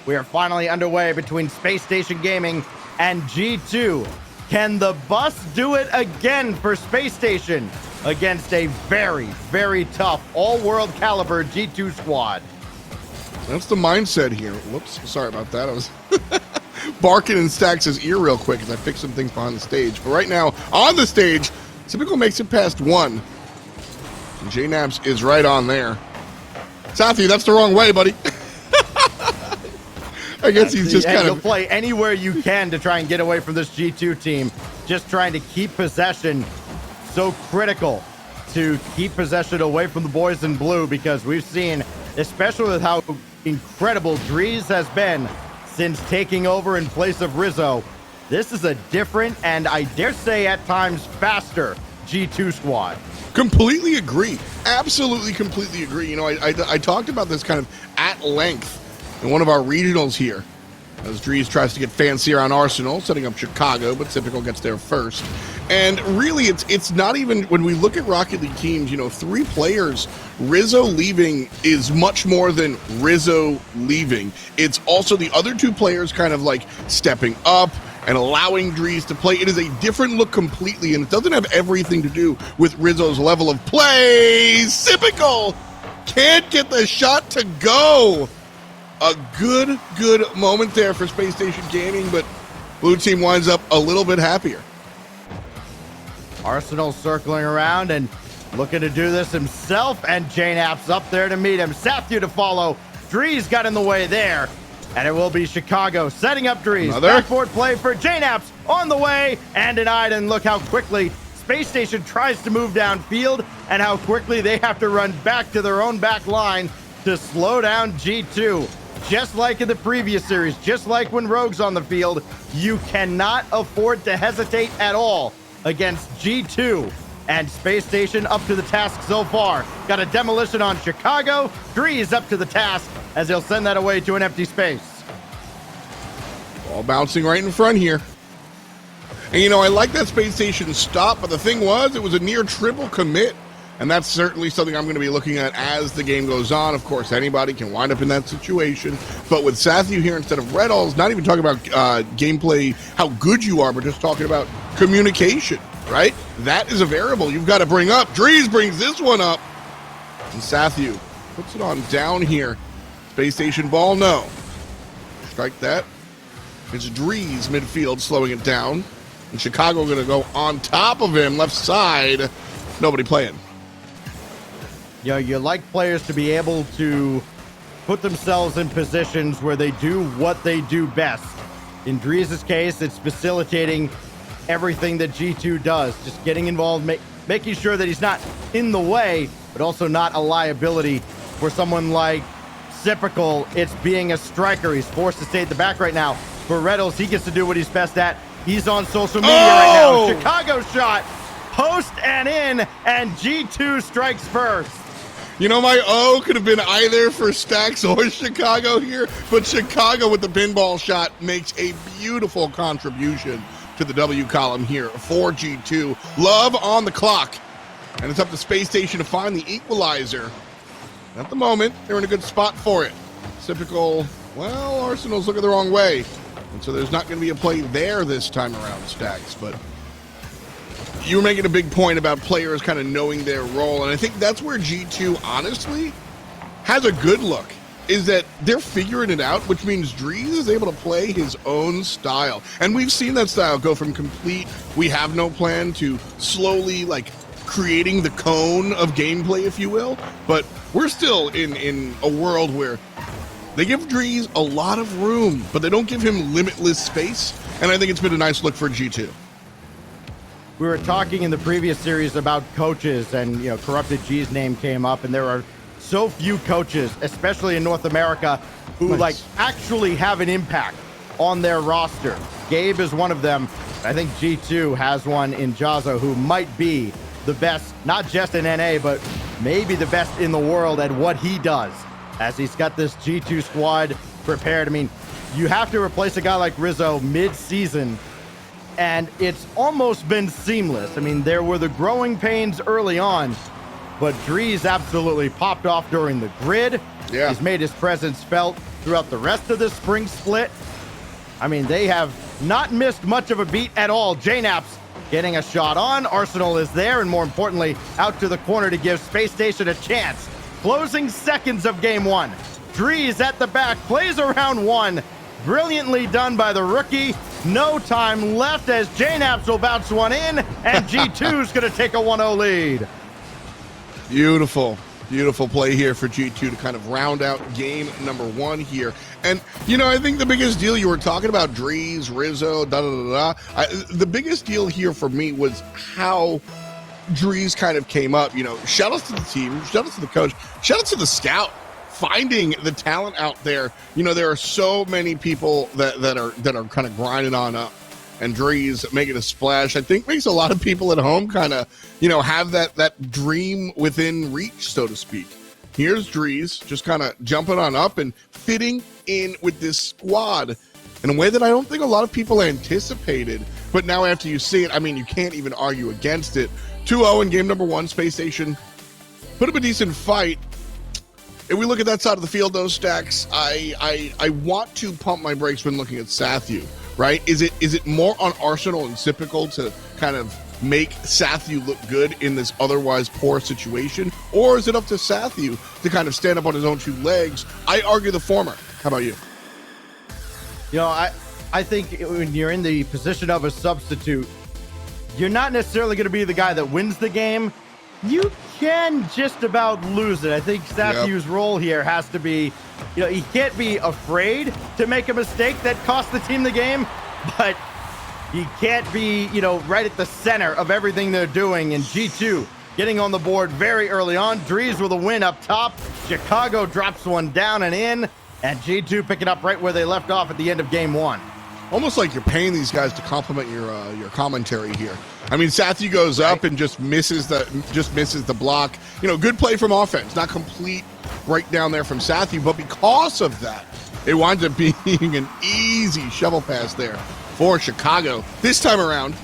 We are finally underway between Spacestation Gaming and G2. Can the bus do it again for Spacestation against a very, very tough all-world caliber G2 squad? That's the mindset here. Whoops, sorry about that. I was barking in Stax' ear real quick as I fixed some things behind the stage. But right now, on the stage, Typical makes it past one. And J-Naps is right on there. Sathi, that's the wrong way, buddy. I guess he's just kind of... You'll play anywhere you can to try and get away from this G2 team. Just trying to keep possession. So critical to keep possession away from the boys in blue, because we've seen, especially with how incredible Drees has been since taking over in place of Rizzo, this is a different and, I dare say, at times faster G2 squad. Completely agree. Absolutely, completely agree. You know, I talked about this kind of at length in one of our regionals here, as Drees tries to get fancier on Arsenal, setting up Chicago, but Typical gets there first. And really, it's not even, when we look at Rocket League teams, you know, 3 players, Rizzo leaving is much more than Rizzo leaving. It's also the other 2 players kind of like stepping up and allowing Drees to play. It is a different look completely, and it doesn't have everything to do with Rizzo's level of play. Typical can't get the shot to go. A good moment there for Spacestation Gaming, but blue team winds up a little bit happier. Arsenal circling around and looking to do this himself, and J-Naps up there to meet him. Sathu to follow. Drees got in the way there, and it will be Chicago setting up Drees. Backboard play for J-Naps on the way and denied, and look how quickly Spacestation tries to move downfield and how quickly they have to run back to their own back line to slow down G2. Just like in the previous series, just like when Rogue's on the field, you cannot afford to hesitate at all against G2. And Spacestation up to the task so far. Got a demolition on Chicago. Drees up to the task as he'll send that away to an empty space. Ball bouncing right in front here. And you know, I like that Spacestation stop, but the thing was, it was a near triple commit. And that's certainly something I'm going to be looking at as the game goes on. Of course, anybody can wind up in that situation. But with Sathu here instead of Red Alls, not even talking about gameplay, how good you are, but just talking about communication, right? That is a variable you've got to bring up. Drees brings this one up. And Sathu puts it on down here. Spacestation ball, no. Strike that. It's Drees midfield slowing it down. And Chicago going to go on top of him, left side. Nobody playing. You know, you like players to be able to put themselves in positions where they do what they do best. In Drees' case, it's facilitating everything that G2 does, just getting involved, making sure that he's not in the way, but also not a liability for someone like Typical. It's being a striker. He's forced to stay at the back right now. For Reddles, he gets to do what he's best at. He's on social media right now. Chicago shot, post and in, and G2 strikes first. You know, my O could have been either for Stacks or Chicago here, but Chicago with the pinball shot makes a beautiful contribution to the W column here for G2. Love on the clock, and it's up to Spacestation to find the equalizer. At the moment, they're in a good spot for it. Typical, well, Arsenal's looking the wrong way, and so there's not going to be a play there this time around, Stacks, but you were making a big point about players kind of knowing their role, and I think that's where G2, honestly, has a good look, is that they're figuring it out, which means Drees is able to play his own style. And we've seen that style go from complete, we have no plan, to slowly, like, creating the cone of gameplay, if you will. But we're still in a world where they give Drees a lot of room, but they don't give him limitless space, and I think it's been a nice look for G2. We were talking in the previous series about coaches, and you know, Corrupted G's name came up, and there are so few coaches, especially in North America, who like actually have an impact on their roster. Gabe is one of them. I think G2 has one in Jazzo who might be the best, not just in NA, but maybe the best in the world at what he does, as he's got this G2 squad prepared. I mean, you have to replace a guy like Rizzo mid-season, and it's almost been seamless. I mean, there were the growing pains early on, but Drees absolutely popped off during the grid. Yeah. He's made his presence felt throughout the rest of this spring split. I mean, they have not missed much of a beat at all. JNAP's getting a shot on. Arsenal is there, and more importantly, out to the corner to give Spacestation a chance. Closing seconds of game one. Drees at the back, plays around one. Brilliantly done by the rookie. No time left as JNAPs will bounce one in, and G2's going to take a 1-0 lead. Beautiful. Beautiful play here for G2 to kind of round out game number one here. And, you know, I think the biggest deal, you were talking about Drees, Rizzo, the biggest deal here for me was how Drees kind of came up. You know, shout outs to the team, shout outs to the coach, shout outs to the scout, finding the talent out there. You know, there are so many people that are kind of grinding on up. And Drees making a splash, I think, makes a lot of people at home kind of, you know, have that dream within reach, so to speak. Here's Drees just kind of jumping on up and fitting in with this squad in a way that I don't think a lot of people anticipated. But now after you see it, I mean, you can't even argue against it. 2-0 in game number one. Spacestation put up a decent fight. If we look at that side of the field, those Stacks, I want to pump my brakes when looking at Sathu. Right? Is it more on Arsenal and Sypical to kind of make Sathu look good in this otherwise poor situation? Or is it up to Sathu to kind of stand up on his own two legs? I argue the former. How about you? You know, I think when you're in the position of a substitute, you're not necessarily going to be the guy that wins the game. You can just about lose it. I think Sathu's role here has to be, you know, he can't be afraid to make a mistake that costs the team the game, but he can't be, you know, right at the center of everything they're doing. And G2 getting on the board very early on. Drees with a win up top. Chicago drops one down and in, and G2 picking up right where they left off at the end of game one. Almost like you're paying these guys to compliment your commentary here. I mean, Sathu goes up and just misses the block. You know, good play from offense, not complete breakdown there from Sathu, but because of that, it winds up being an easy shovel pass there for Chicago. This time around,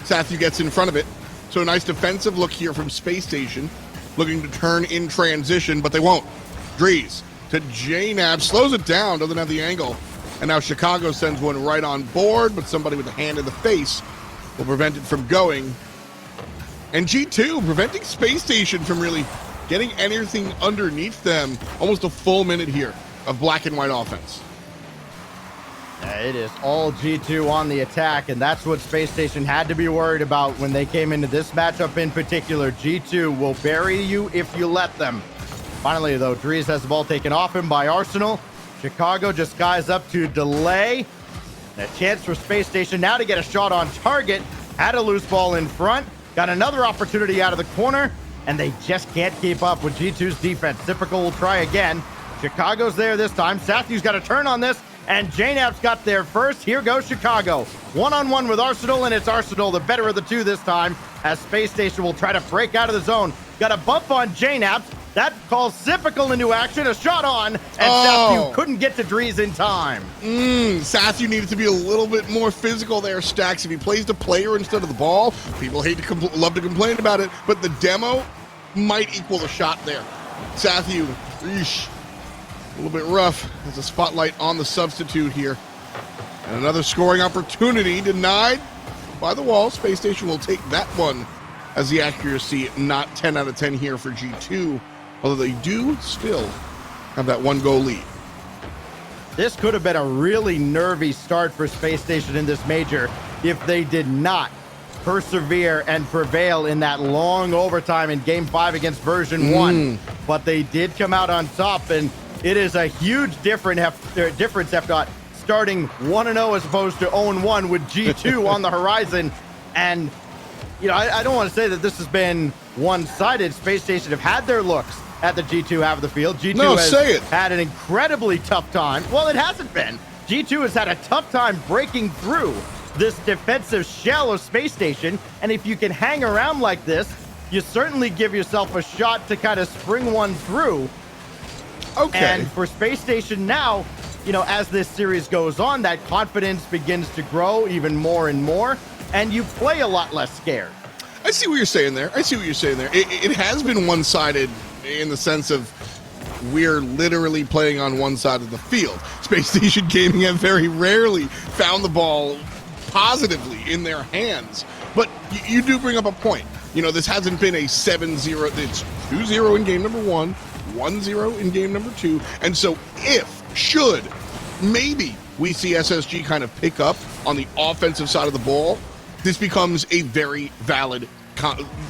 Sathu gets in front of it. So a nice defensive look here from Spacestation, looking to turn in transition, but they won't. Drees to JNAB, slows it down, doesn't have the angle. And now Chicago sends one right on board, but somebody with a hand in the face will prevent it from going. And G2 preventing Spacestation from really getting anything underneath them. Almost a full minute here of black and white offense. It is all G2 on the attack, and that's what Spacestation had to be worried about when they came into this matchup in particular. G2 will bury you if you let them. Finally, though, Drees has the ball taken off him by Arsenal. Chicago just skies up to delay. And a chance for Spacestation now to get a shot on target. Had a loose ball in front. Got another opportunity out of the corner. And they just can't keep up with G2's defense. Typical will try again. Chicago's there this time. Sathu's got a turn on this. And JNAP's got there first. Here goes Chicago. One-on-one with Arsenal, and it's Arsenal, the better of the two this time, as Spacestation will try to break out of the zone. Got a bump on JNAP's. That calls Sypical into action. A shot on, and Sathu couldn't get to Drees in time. Sathu needed to be a little bit more physical there, Stacks. If he plays the player instead of the ball, people love to complain about it, but the demo might equal the shot there. Sathu, a little bit rough. There's a spotlight on the substitute here. And another scoring opportunity denied by the wall. Spacestation will take that one as the accuracy not 10 out of 10 here for G2. Although they do still have that one-goal lead. This could have been a really nervy start for Spacestation in this major if they did not persevere and prevail in that long overtime in Game 5 against version 1. But they did come out on top, and it is a huge difference, F-Dot, starting 1-0 as opposed to 0-1 with G2 on the horizon. And, you know, I don't want to say that this has been one-sided. Spacestation have had their looks at the G2 half of the field. G2 has had an incredibly tough time. Well, it hasn't been. G2 has had a tough time breaking through this defensive shell of Spacestation. And if you can hang around like this, you certainly give yourself a shot to kind of spring one through. Okay. And for Spacestation now, you know, as this series goes on, that confidence begins to grow even more and more, and you play a lot less scared. I see what you're saying there. It has been one-sided in the sense of we're literally playing on one side of the field. Space Station Gaming have very rarely found the ball positively in their hands. But you do bring up a point. You know, this hasn't been a 7-0. It's 2-0 in game number 1, 1-0 in game number 2. And so maybe we see SSG kind of pick up on the offensive side of the ball, this becomes a very valid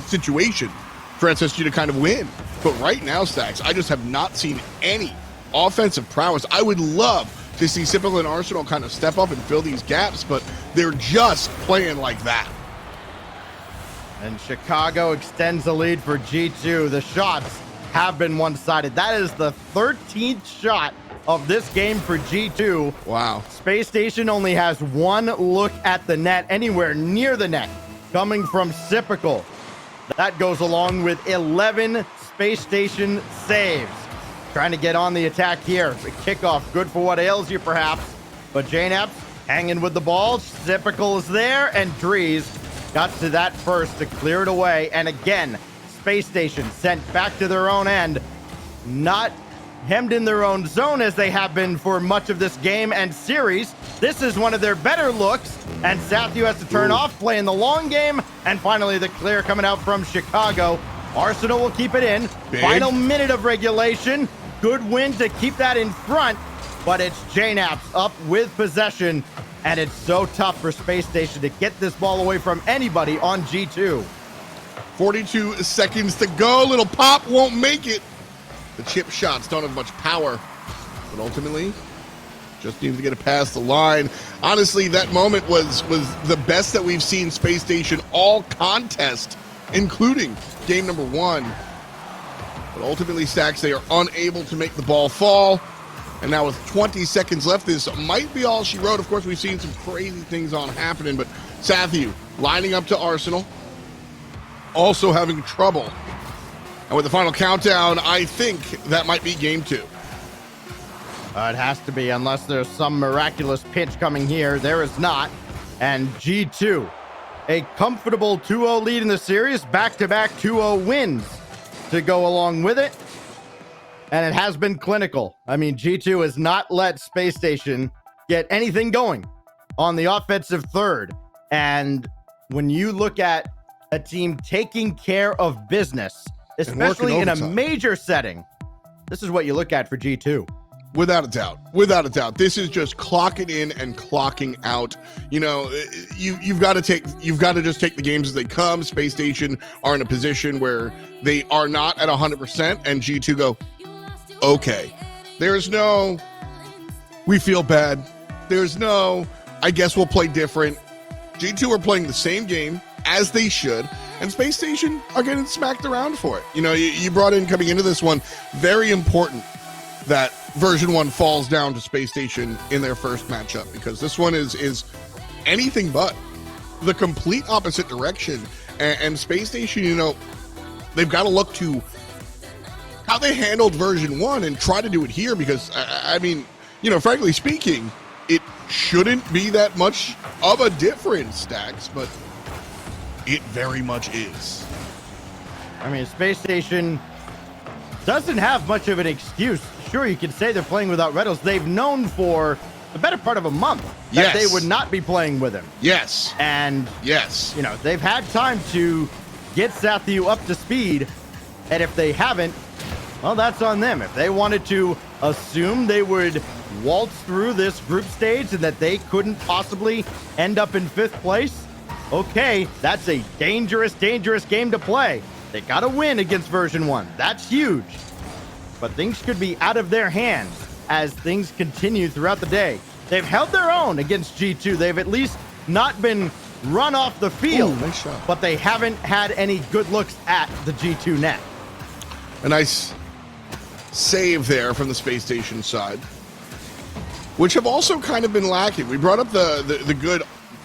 situation for SSG to kind of win. But right now, Stacks, I just have not seen any offensive prowess. I would love to see Sippel and Arsenal kind of step up and fill these gaps, but they're just playing like that. And Chicago extends the lead for G2. The shots have been one-sided. That is the 13th shot of this game for G2. Wow. Space Station only has one look at the net, anywhere near the net, coming from Sipical. That goes along with 11 Space Station saves. Trying to get on the attack here. The kickoff, good for what ails you, perhaps. But JNAP hanging with the ball. Sipical is there, and Drees got to that first to clear it away. And again, Space Station sent back to their own end. Not hemmed in their own zone as they have been for much of this game and series. This is one of their better looks, and Sathu has to turn off, playing the long game, and finally the clear coming out from Chicago. Arsenal will keep it in. Big. Final minute of regulation. Good win to keep that in front, but it's JNAPs up with possession, and it's so tough for Space Station to get this ball away from anybody on G2. 42 seconds to go. Little pop won't make it. The chip shots don't have much power, but ultimately just needs to get it past the line. Honestly, that moment was the best that we've seen Space Station all contest, including game number 1. But ultimately, Stacks, they are unable to make the ball fall. And now with 20 seconds left, this might be all she wrote. Of course, we've seen some crazy things on happening, but Sathu lining up to Arsenal, also having trouble. And with the final countdown, I think that might be game 2. It has to be, unless there's some miraculous pitch coming here. There is not. And G2, a comfortable 2-0 lead in the series, back-to-back 2-0 wins to go along with it. And it has been clinical. I mean, G2 has not let Space Station get anything going on the offensive third. And when you look at a team taking care of business, especially in a major setting, this is what you look at for G2. Without a doubt. Without a doubt. This is just clocking in and clocking out. You know, you've got to just take the games as they come. Space Station are in a position where they are not at 100%, and G2 go, okay. There's no, we feel bad. There's no, I guess we'll play different. G2 are playing the same game as they should, and Space Station are getting smacked around for it. You know, you brought in, coming into this one, very important that version 1 falls down to Space Station in their first matchup, because this one is anything but the complete opposite direction. And Space Station, you know, they've got to look to how they handled version 1 and try to do it here, because I mean, you know, frankly speaking, it shouldn't be that much of a difference, Stacks, but it very much is. I mean, Space Station doesn't have much of an excuse. Sure, you can say they're playing without Reynolds. They've known for the better part of a month that they would not be playing with him. Yes. And, yes, you know, they've had time to get Sathu up to speed. And if they haven't, well, that's on them. If they wanted to assume they would waltz through this group stage and that they couldn't possibly end up in 5th place, okay, that's a dangerous, dangerous game to play. They got to win against version 1. That's huge. But things could be out of their hands as things continue throughout the day. They've held their own against G2. They've at least not been run off the field. Ooh, nice shot. But they haven't had any good looks at the G2 net. A nice save there from the Space Station side, which have also kind of been lacking. We brought up the good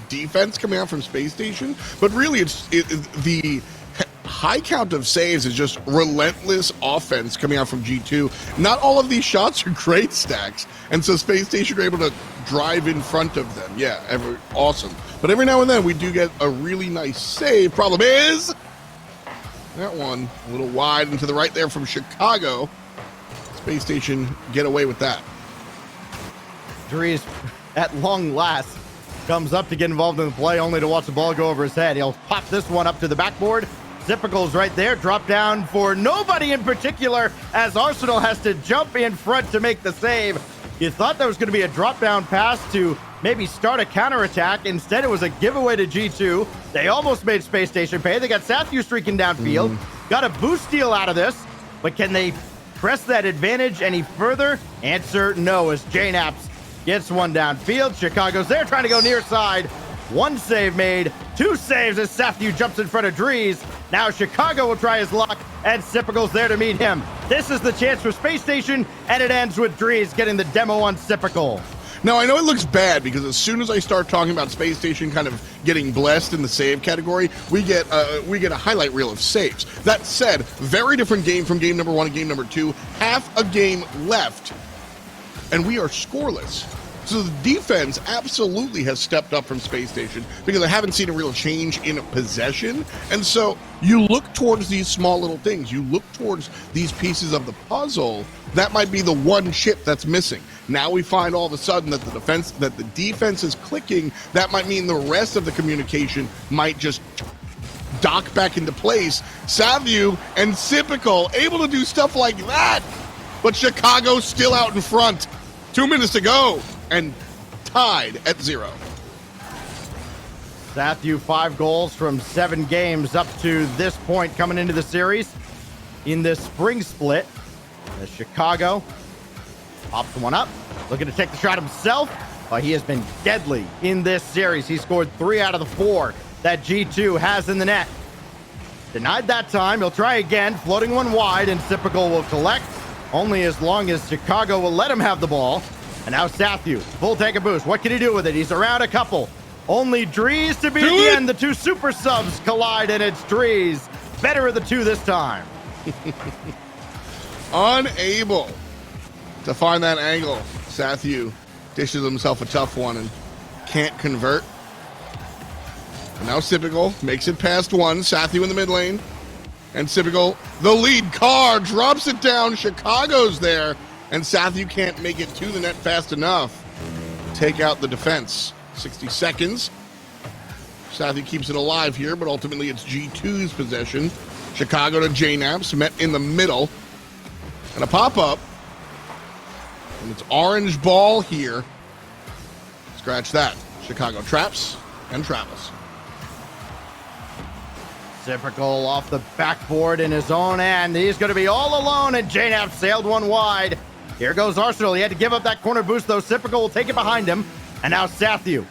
defense coming out from Space Station, but really the high count of saves is just relentless offense coming out from G2. Not all of these shots are great, Stacks, and so Space Station are able to drive in front of them. Yeah, awesome. But every now and then we do get a really nice save. Problem is, that one a little wide and to the right there from Chicago. Space Station get away with that. Dries, at long last, comes up to get involved in the play, only to watch the ball go over his head. He'll pop this one up to the backboard. Zipical's right there, drop down for nobody in particular, as Arsenal has to jump in front to make the save. You thought that was going to be a drop down pass to maybe start a counterattack. Instead, it was a giveaway to G2. They almost made Space Station pay. They got Sathu streaking downfield. Got a boost steal out of this, but can they press that advantage any further? Answer no, as JNaps gets one downfield. Chicago's there trying to go near side. One save made, 2 saves as Sathu jumps in front of Dries. Now Chicago will try his luck, and Sipical's there to meet him. This is the chance for Space Station, and it ends with Dries getting the demo on Sipical. Now, I know it looks bad because as soon as I start talking about Space Station kind of getting blessed in the save category, we get a highlight reel of saves. That said, very different game from game number 1 and game number 2. Half a game left, and we are scoreless. So the defense absolutely has stepped up from Space Station because I haven't seen a real change in possession. And so you look towards these small little things. You look towards these pieces of the puzzle. That might be the one chip that's missing. Now we find all of a sudden that the defense is clicking. That might mean the rest of the communication might just dock back into place. Sathu and Sipical able to do stuff like that. But Chicago's still out in front. 2 minutes to go. And tied at 0. Sathu 5 goals from 7 games up to this point coming into the series. In this spring split, as Chicago pops one up, looking to take the shot himself. He has been deadly in this series. He scored 3 out of the 4 that G2 has in the net. Denied that time. He'll try again, floating one wide, and Sipical will collect only as long as Chicago will let him have the ball. And now Sathu, full tank of boost. What can he do with it? He's around a couple. Only Dries to beat the end. The 2 super subs collide, and it's Dries. Better of the 2 this time. Unable to find that angle. Sathu dishes himself a tough one and can't convert. And now Sipical makes it past 1. Sathu in the mid lane. And Sipical, the lead car, drops it down. Chicago's there. And Sathu can't make it to the net fast enough. Take out the defense. 60 seconds. Sathu keeps it alive here, but ultimately it's G2's possession. Chicago to JNaps, met in the middle. And a pop-up. And it's orange ball here. Scratch that. Chicago traps and travels. Sipical off the backboard in his own end. He's going to be all alone, and JNaps sailed one wide. Here goes Arsenal. He had to give up that corner boost, though. Sipical will take it behind him. And now Sathu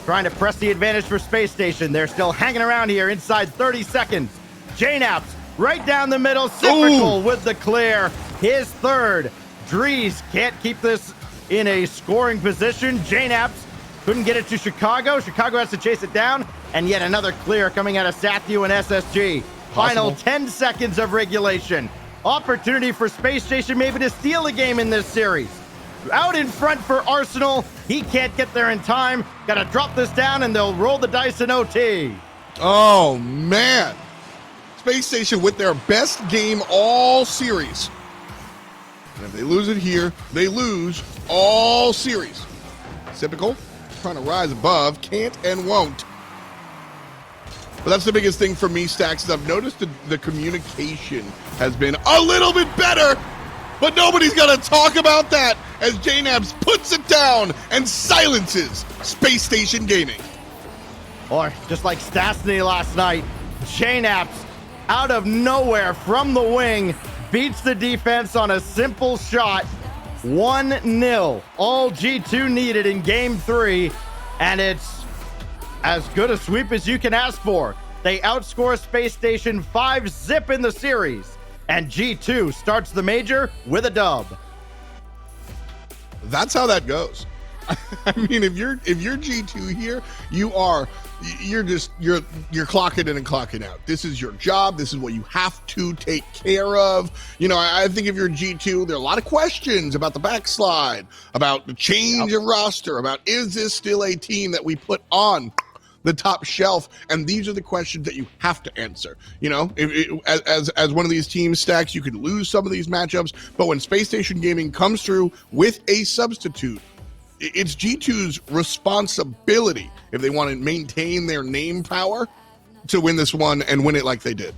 trying to press the advantage for Space Station. They're still hanging around here inside 30 seconds. JNaps right down the middle. Sipical with the clear. His 3rd. Dries can't keep this in a scoring position. JNaps couldn't get it to Chicago. Chicago has to chase it down. And yet another clear coming out of Sathu and SSG. Final 10 seconds of regulation. Opportunity for Space Station maybe to steal a game in this series. Out in front for Arsenal. He can't get there in time. Got to drop this down, and they'll roll the dice in OT. Oh, man. Space Station with their best game all series. And if they lose it here, they lose all series. Sipical trying to rise above. Can't and won't. But that's the biggest thing for me, Stacks, is I've noticed the communication has been a little bit better, but nobody's going to talk about that as JNaps puts it down and silences Space Station Gaming. Or just like Stastny last night, JNaps out of nowhere from the wing beats the defense on a simple shot. 1-0. All G2 needed in game 3, and it's as good a sweep as you can ask for. They outscore Space Station 5-0 in the series, and G2 starts the major with a dub. That's how that goes. I mean, if you're G2 here, you're clocking in and clocking out. This is your job. This is what you have to take care of. You know, I think if you're G2, there are a lot of questions about the backslide, about the change of roster, about is this still a team that we put on the top shelf, and these are the questions that you have to answer. You know, as one of these teams, Stacks, you could lose some of these matchups, but when Spacestation Gaming comes through with a substitute, it's G2's responsibility, if they want to maintain their name power, to win this one and win it like they did.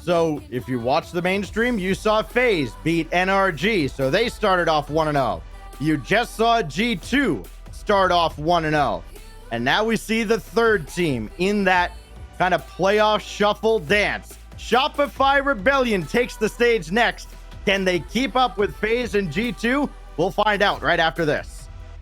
So if you watch the mainstream, you saw FaZe beat NRG, so they started off 1-0. You just saw G2 start off 1-0. And now we see the third team in that kind of playoff shuffle dance. Shopify Rebellion takes the stage next. Can they keep up with FaZe and G2? We'll find out right after this.